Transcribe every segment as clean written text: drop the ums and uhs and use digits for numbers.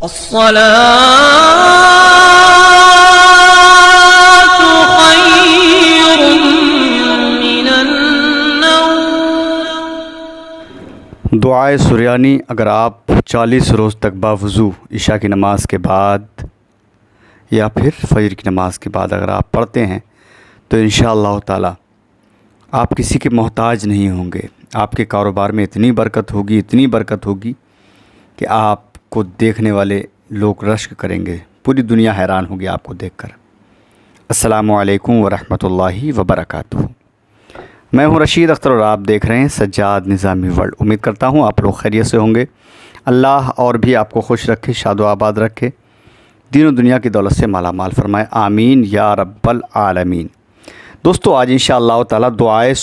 الصلاة خير من النوم۔ دعائے سریانی اگر آپ 40 روز تک باوضو عشاء کی نماز کے بعد یا پھر فجر کی نماز کے بعد اگر آپ پڑھتے ہیں تو انشاءاللہ تعالی آپ کسی کے محتاج نہیں ہوں گے۔ آپ کے کاروبار میں اتنی برکت ہوگی کہ آپ کو دیکھنے والے لوگ رشک کریں گے، پوری دنیا حیران ہوگی آپ کو دیکھ کر۔ السلام علیکم ورحمۃ اللہ وبرکاتہ۔ میں ہوں رشید اختر اور آپ دیکھ رہے ہیں سجاد نظامی ورلڈ۔ امید کرتا ہوں آپ لوگ خیریت سے ہوں گے۔ اللہ اور بھی آپ کو خوش رکھے، شاد و آباد رکھے، دین و دنیا کی دولت سے مالا مال فرمائے، آمین یا رب العالمین۔ دوستو آج انشاءاللہ تعالی دعائے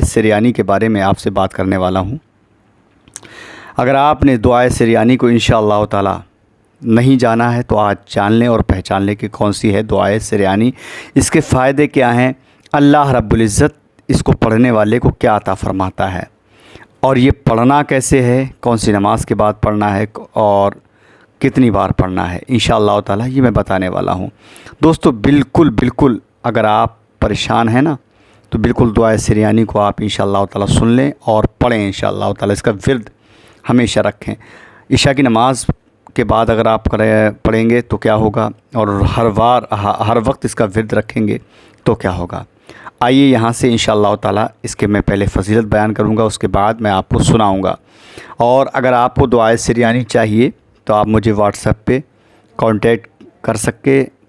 سریانی کے بارے میں آپ سے بات کرنے والا ہوں۔ اگر آپ نے دعائے سریانی کو انشاءاللہ تعالی نہیں جانا ہے تو آج جان لیں اور پہچان لیں کہ کون سی ہے دعائے سریانی، اس کے فائدے کیا ہیں، اللہ رب العزت اس کو پڑھنے والے کو کیا عطا فرماتا ہے، اور یہ پڑھنا کیسے ہے، کون سی نماز کے بعد پڑھنا ہے اور کتنی بار پڑھنا ہے، انشاءاللہ تعالی یہ میں بتانے والا ہوں۔ دوستو بالکل اگر آپ پریشان ہیں نا تو بالکل دعائے سریانی کو آپ انشاءاللہ تعالی سن لیں اور پڑھیں انشاءاللہ تعالی، اس کا ورد ہمیشہ رکھیں۔ عشاء کی نماز کے بعد اگر آپ پڑھیں گے تو کیا ہوگا، اور ہر وقت اس کا ورد رکھیں گے تو کیا ہوگا۔ آئیے یہاں سے انشاءاللہ تعالی اس کے میں پہلے فضیلت بیان کروں گا، اس کے بعد میں آپ کو سناؤں گا۔ اور اگر آپ کو دعائے سریانی چاہیے تو آپ مجھے واٹس ایپ پہ کانٹیکٹ کر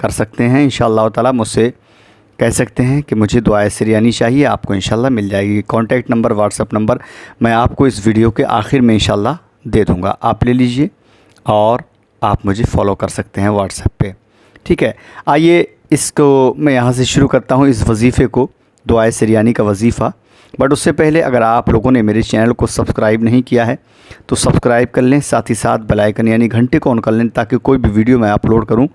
سکتے ہیں انشاءاللہ تعالی، مجھ سے کہہ سکتے ہیں کہ مجھے دعائے سریانی چاہیے، آپ کو انشاءاللہ مل جائے گی۔ Contact number, what's app number میں آپ کو اس ویڈیو کے آخر میں انشاءاللہ دے دوں گا، آپ لے لیجئے اور آپ مجھے فالو کر سکتے ہیں واٹس ایپ پہ، ٹھیک ہے۔ آئیے اس کو میں یہاں سے شروع کرتا ہوں، اس وظیفے کو، دعائے سریانی کا وظیفہ۔ بٹ اس سے پہلے اگر آپ لوگوں نے میرے چینل کو سبسکرائب نہیں کیا ہے تو سبسکرائب کر لیں، ساتھ ہی ساتھ بیل آئیکن یعنی گھنٹے کو آن کر لیں، تاکہ کوئی بھی ویڈیو میں اپلوڈ کروں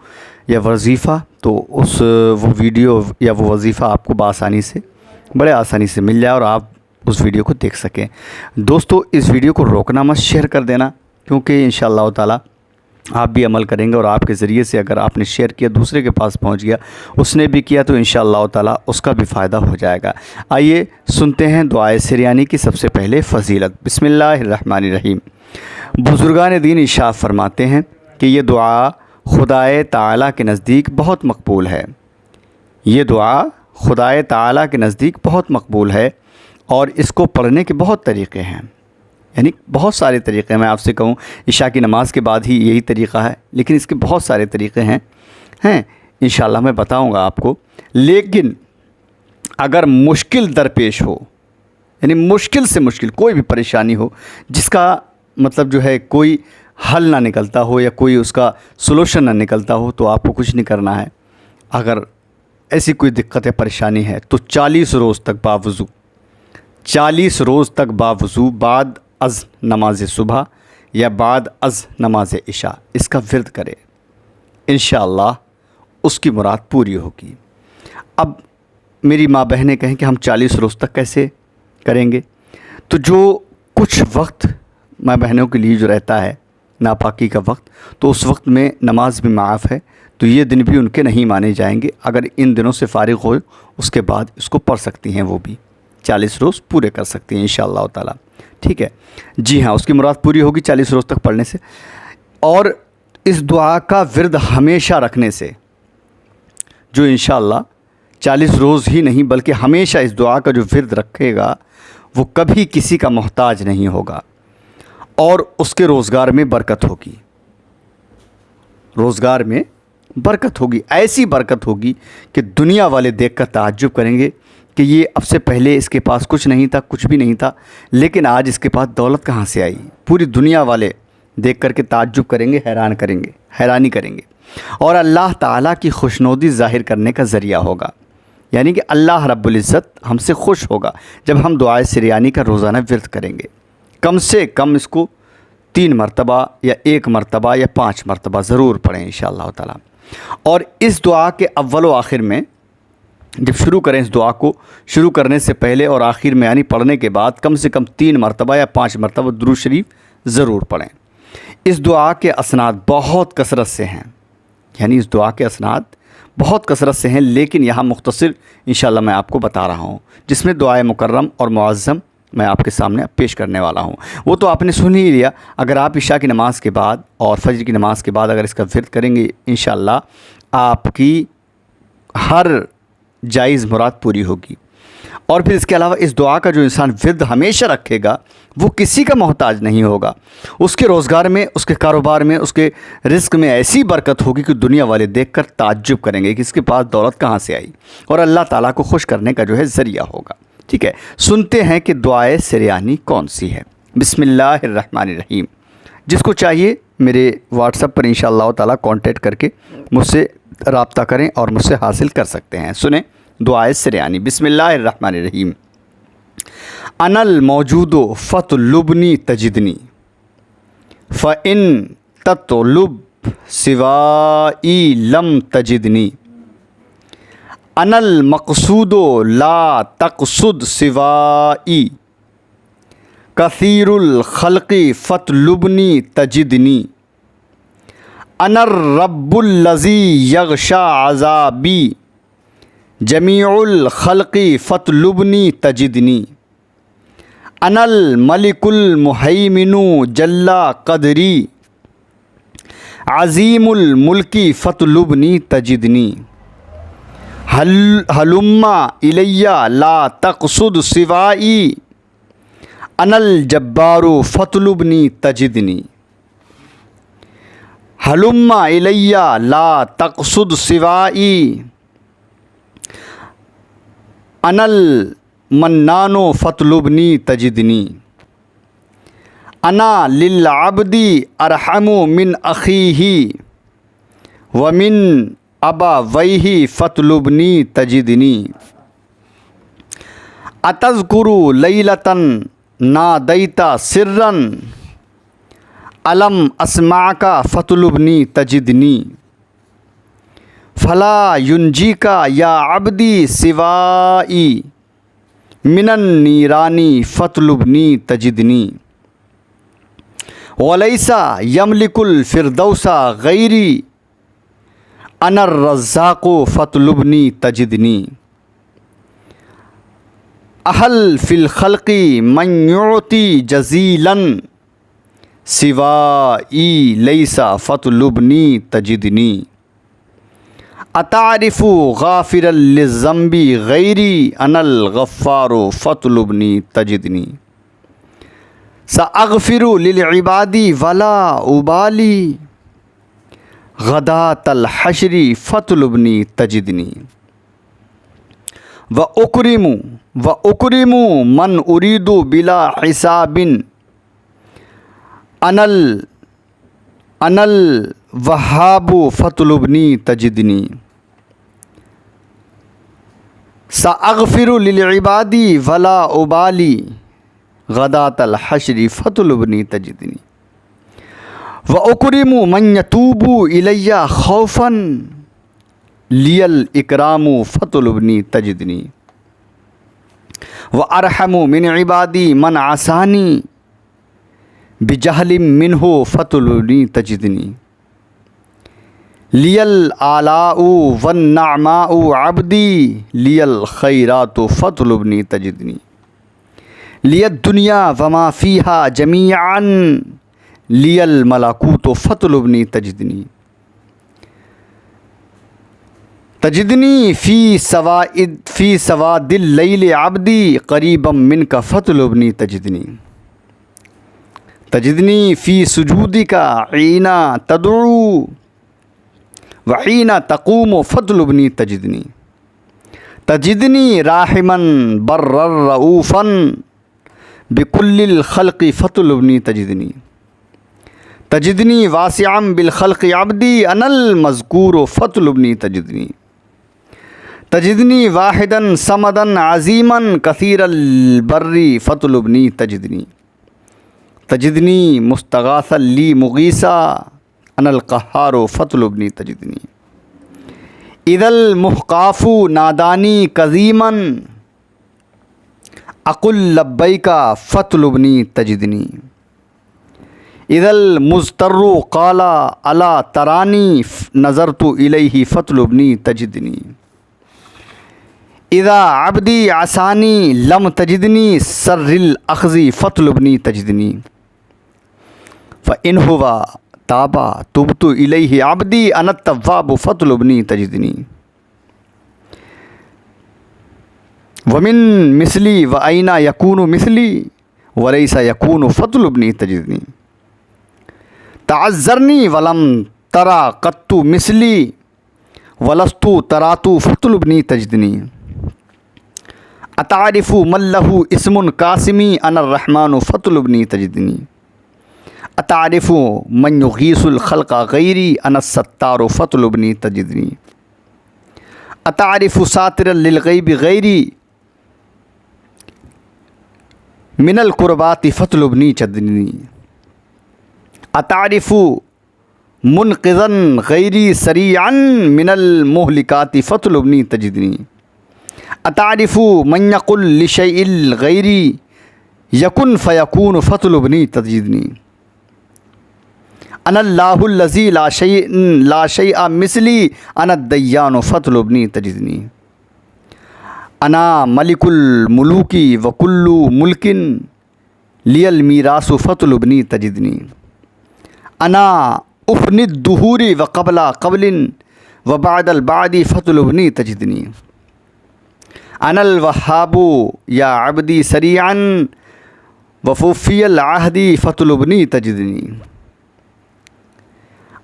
یا وظیفہ تو وہ ویڈیو یا وہ وظیفہ آپ کو بڑے آسانی سے مل جائے اور آپ اس ویڈیو کو دیکھ سکیں۔ دوستو اس ویڈیو کو روکنا مت، شیئر کر دینا، کیونکہ انشاءاللہ تعالی آپ بھی عمل کریں گے اور آپ کے ذریعے سے اگر آپ نے شیئر کیا دوسرے کے پاس پہنچ گیا، اس نے بھی کیا تو انشاءاللہ تعالی اس کا بھی فائدہ ہو جائے گا۔ آئیے سنتے ہیں دعائے سریانی کی سب سے پہلے فضیلت۔ بسم اللہ الرحمن الرحیم۔ بزرگان دین ارشاد فرماتے ہیں کہ یہ دعا خدائے تعالیٰ کے نزدیک بہت مقبول ہے، یہ دعا خدائے تعالیٰ کے نزدیک بہت مقبول ہے، اور اس کو پڑھنے کے بہت طریقے ہیں، یعنی بہت سارے طریقے ہیں۔ میں آپ سے کہوں عشاء کی نماز کے بعد ہی یہی طریقہ ہے، لیکن اس کے بہت سارے طریقے ہیں انشاءاللہ میں بتاؤں گا آپ کو۔ لیکن اگر مشکل درپیش ہو، یعنی مشکل سے مشکل کوئی بھی پریشانی ہو جس کا مطلب جو ہے کوئی حل نہ نکلتا ہو یا کوئی اس کا سلوشن نہ نکلتا ہو، تو آپ کو کچھ نہیں کرنا ہے۔ اگر ایسی کوئی دقت یا پریشانی ہے تو 40 روز تک باوضو بعد از نماز صبح یا بعد از نماز عشاء اس کا ورد کرے، انشاءاللہ اس کی مراد پوری ہوگی۔ اب میری ماں بہنیں کہیں کہ ہم 40 روز تک کیسے کریں گے، تو جو کچھ وقت ماں بہنوں کے لیے جو رہتا ہے ناپاکی کا وقت، تو اس وقت میں نماز بھی معاف ہے، تو یہ دن بھی ان کے نہیں مانے جائیں گے۔ اگر ان دنوں سے فارغ ہو اس کے بعد اس کو پڑھ سکتی ہیں، وہ بھی 40 روز پورے کر سکتی ہیں انشاءاللہ تعالی، ٹھیک ہے جی ہاں، اس کی مراد پوری ہوگی 40 روز تک پڑھنے سے۔ اور اس دعا کا ورد ہمیشہ رکھنے سے، جو انشاءاللہ 40 روز ہی نہیں بلکہ ہمیشہ اس دعا کا جو ورد رکھے گا وہ کبھی کسی کا محتاج نہیں ہوگا، اور اس کے روزگار میں برکت ہوگی، ایسی برکت ہوگی کہ دنیا والے دیکھ کر تعجب کریں گے کہ یہ اب سے پہلے اس کے پاس کچھ نہیں تھا، کچھ بھی نہیں تھا، لیکن آج اس کے پاس دولت کہاں سے آئی۔ پوری دنیا والے دیکھ کر کے تعجب کریں گے، حیرانی کریں گے، اور اللہ تعالیٰ کی خوشنودی ظاہر کرنے کا ذریعہ ہوگا، یعنی کہ اللہ رب العزت ہم سے خوش ہوگا جب ہم دعائے سریانی کا روزانہ ورد کریں گے۔ کم سے کم اس کو 3 مرتبہ یا 1 مرتبہ یا 5 مرتبہ ضرور پڑھیں انشاءاللہ تعالی۔ اور اس دعا کے اول و آخر میں جب شروع کریں، اس دعا کو شروع کرنے سے پہلے اور آخر میں یعنی پڑھنے کے بعد کم سے کم 3 مرتبہ یا 5 مرتبہ درود شریف ضرور پڑھیں۔ اس دعا کے اسناد بہت کثرت سے ہیں، یعنی اس دعا کے اسناد بہت کثرت سے ہیں، لیکن یہاں مختصر انشاءاللہ میں آپ کو بتا رہا ہوں، جس میں دعائے مکرم اور معظم میں آپ کے سامنے پیش کرنے والا ہوں۔ وہ تو آپ نے سن ہی لیا۔ اگر آپ عشاء کی نماز کے بعد اور فجر کی نماز کے بعد اگر اس کا ورد کریں گے انشاءاللہ آپ کی ہر جائز مراد پوری ہوگی۔ اور پھر اس کے علاوہ اس دعا کا جو انسان ورد ہمیشہ رکھے گا وہ کسی کا محتاج نہیں ہوگا، اس کے روزگار میں، اس کے کاروبار میں، اس کے رزق میں ایسی برکت ہوگی کہ دنیا والے دیکھ کر تعجب کریں گے کہ اس کے پاس دولت کہاں سے آئی، اور اللہ تعالیٰ کو خوش کرنے کا جو ہے ذریعہ ہوگا۔ ٹھیک ہے، سنتے ہیں کہ دعائے سریانی کون سی ہے۔ بسم اللہ الرحمن الرحیم۔ جس کو چاہیے میرے واٹس ایپ پر انشاءاللہ تعالیٰ کانٹیکٹ کر کے مجھ سے رابطہ کریں اور مجھ سے حاصل کر سکتے ہیں۔ سنیں دعائے سریانی۔ بسم اللہ الرحمن الرحیم۔ انا الموجود فاطلبنی تجدنی فإن تطلب سوائی لم تجدنی انا المقصود لا تقصد سوائی کثیر الخلق فاطلبنی تجدنی انا الرب الذی یغشی عذابی جمیع الخلق فاطلبنی تجدنی انا الملک المہیمن جل قدری عظیم الملک فاطلبنی تجدنی ہلم الی لا تقصد سوائی انا الجبار فاطلبنی تجدنی ہلم الی لا تقصد سوائی انا المنان فاطلبنی تجدنی انا للعبد ارحم من اخیہ ومن ابویہ فاطلبنی تجدنی اتذکر لیلۃ نادیت سرا الم اسمعک فاطلبنی تجدنی فلا ینجیک یا عبدی سوائی من النیران فاطلبنی تجدنی ولیس یملک الفردوس غیری انا الرزاق فاطلبنی تجدنی اہل فی الخلق من یعطی جزیلا سوائی لیس فاطلبنی تجدنی اتعرف غافرا للذنب غیری انا الغفار فاطلبنی تجدنی ساغفر للعباد ولا ابالی غداۃ الحشر فاطلبنی تجدنی واکرم من ارید بلا حساب انا الوہاب فاطلبنی تجدنی ساغفر للعباد ولا ابالی غداۃ الحشر فاطلبنی تجدنی واکرم من یتوب الی خوفا لی الاکرام فاطلبنی تجدنی وارحم من عبادی من عصانی بجہل منہ فاطلبنی تجدنی لی الآلاء والنعماء عبدی لی الخیرات فاطلبنی تجدنی لی الدنیا وما فیہا جمیعا لی الملکوت فاطلبنی تجدنی تجدنی فی سواد اللیل عبدی قریبا منک فاطلبنی تجدنی تجدنی فی سجودک حین تدعو وحین تقوم فاطلبنی تجدنی تجدنی راحما برا رؤوفا بکل الخلق فاطلبنی تجدنی تجدنی واسعا بالخلق عبدی انا المذکور فاطلبنی تجدنی تجدنی واحدا صمدا عظیما کثیر البر فاطلبنی تجدنی تجدنی مستغاثا لی مغیثا انا القہار فاطلبنی تجدنی اذا المحقاف نادانی قدیما اقل لبیک فاطلبنی تجدنی اذا المضطر قال الا ترانی نظرت الیہ فاطلبنی تجدنی، اذا عبدی عصانی لم تجدنی سر الاخذ فاطلبنی تجدنی، فإن هو تاب تبت الیہ عبدی انا التواب فاطلبنی تجدنی، ومن مثلی وأین یکون مثلی ولیس یکون فاطلبنی تجدنی، تعذرنی ولم ترى قط مثلی ولست ترات فاطلبنی تجدنی، اتعرف من له اسم قاسمی انا الرحمن فاطلبنی تجدنی، اتعرف من یغیث الخلق غیری انا الستار فاطلبنی تجدنی، اتعرف ساترا للغیب غیری من القربات فاطلبنی تجدنی، اتعرف منقذا غیری سریعا من المہلکات فاطلبنی تجدنی، اتعرف من یقل لشیء غیری یکن فیکون فاطلبنی تجدنی، انا اللہ الذی لا شیء مثلی انا الدیان فاطلبنی تجدنی، انا ملک الملوک وکل ملک لی المیراث فاطلبنی تجدنی، انا افنی الدہور وقبل قبل وبعد البعد فاطلبنی تجدنی، انا الوہاب یا عبدی سریعا وفوفی العہد فاطلبنی تجدنی،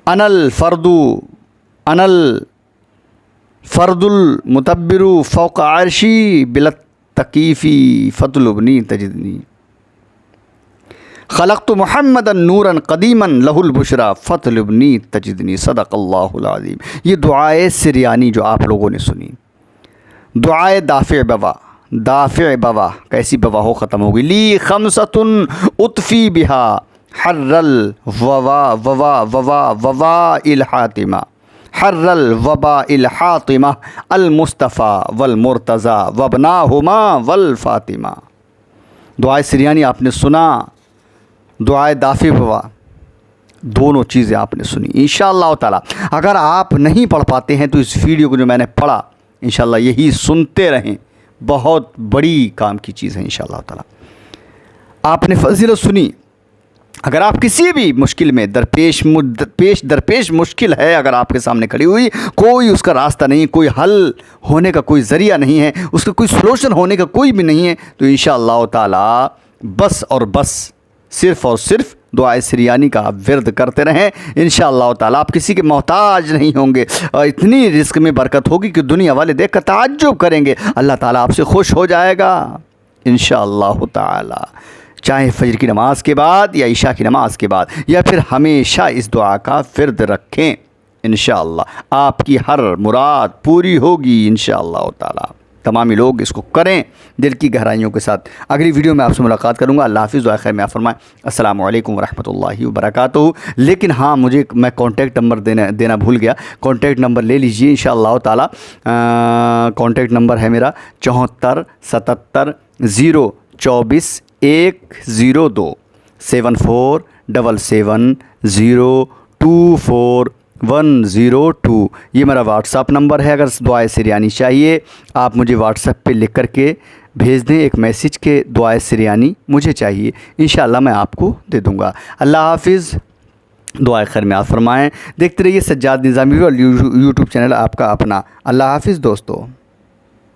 انا الفرد المتبر فوق عرشی بلا التکیف فاطلبنی تجدنی، خلقت محمدا نورا قدیما لہ البشرا فاطلبنی تجدنی، صدق اللہ العظیم۔ یہ دعائے سریانی جو آپ لوگوں نے سنی، دعائے دافع بوا کیسی بوا ہو ختم ہوگی، لی خمسۃ اطفی بہا حر الوباء الحاتمہ، حر الوباء الحاطمہ المصطفیٰ والمرتضیٰ وابناہما والفاطمہ۔ دعائے سریانی آپ نے سنا، دعائے دافع بوا، دونوں چیزیں آپ نے سنی انشاءاللہ تعالی۔ اگر آپ نہیں پڑھ پاتے ہیں تو اس ویڈیو کو جو میں نے پڑھا انشاءاللہ یہی سنتے رہیں، بہت بڑی کام کی چیز ہے انشاءاللہ تعالی۔ آپ نے فضیلت سنی، اگر آپ کسی بھی مشکل میں درپیش مشکل ہے، اگر آپ کے سامنے کھڑی ہوئی، کوئی اس کا راستہ نہیں، کوئی حل ہونے کا کوئی ذریعہ نہیں ہے، اس کا کوئی سلوشن ہونے کا کوئی بھی نہیں ہے، تو انشاءاللہ تعالی بس اور بس صرف اور صرف دعائے سریانی کا آپ ورد کرتے رہیں، انشاءاللہ تعالی آپ کسی کے محتاج نہیں ہوں گے، اور اتنی رزق میں برکت ہوگی کہ دنیا والے دیکھ کر تعجب کریں گے، اللہ تعالی آپ سے خوش ہو جائے گا انشاءاللہ تعالی۔ چاہے فجر کی نماز کے بعد یا عشاء کی نماز کے بعد، یا پھر ہمیشہ اس دعا کا ورد رکھیں، انشاءاللہ آپ کی ہر مراد پوری ہوگی انشاءاللہ تعالی۔ تمامی لوگ اس کو کریں دل کی گہرائیوں کے ساتھ۔ اگلی ویڈیو میں آپ سے ملاقات کروں گا۔ اللہ حافظ، دعا خیر میں فرمائیں۔ السلام علیکم ورحمۃ اللہ وبرکاتہ۔ لیکن ہاں، میں کانٹیکٹ نمبر دینا بھول گیا، کانٹیکٹ نمبر لے لیجئے انشاءاللہ تعالی۔ کانٹیکٹ نمبر ہے میرا 74 77 024 102 7477 024 102۔ یہ میرا واٹس ایپ نمبر ہے۔ اگر دعائے سریانی چاہیے آپ مجھے واٹس ایپ پہ لکھ کر کے بھیج دیں ایک میسیج کے دعائے سریانی مجھے چاہیے، انشاءاللہ میں آپ کو دے دوں گا۔ اللہ حافظ، دعائے خیر میں آپ فرمائیں۔ دیکھتے رہیے سجاد نظامی اور یوٹیوب چینل آپ کا اپنا۔ اللہ حافظ دوستو۔